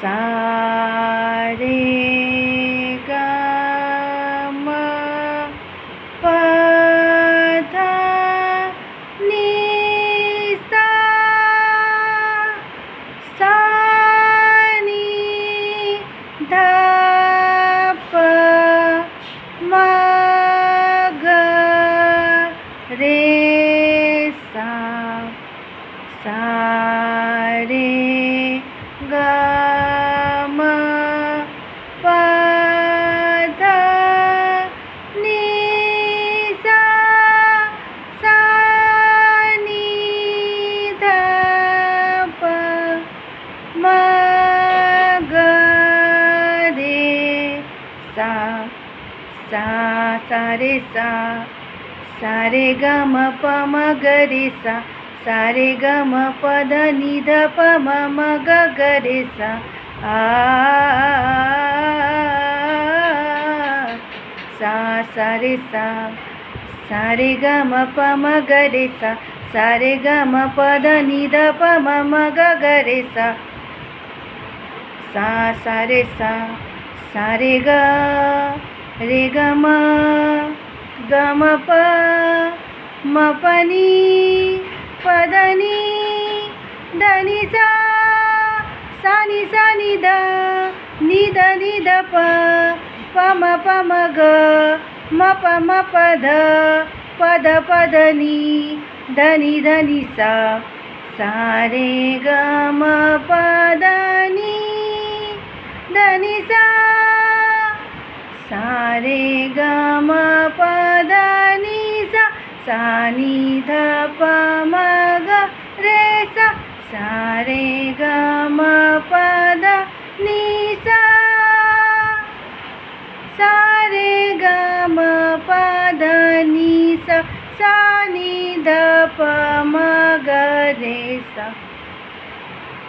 सा रे ग म प ध नि सा सा नि ध प म ग रे सा सा रे ग म प ध नि सा सा नि ध प म ग रे सा सा सा रे सा सा रे ग म प म ग रे सा सा रे ग म प ध नि ध प म म ग ग रे सा सा सा रे सा सा रे ग म प म ग रे सा सा रे ग म प ध नि ध प म म ग ग रे सा सा सा रे सा सा रे ग म ग म प म प नि प ध नि ध नि सा सा नि ध नि ध प म ग म प ध ध नि ध नि सा सा रे ग म प ध नि ध नि सा सा रे ग म प ध नि सा सा नि ध प म ग रे सा सा रे ग म प ध नि सा सा रे ग म प ध नि सा सा नि ध प म ग रे सा।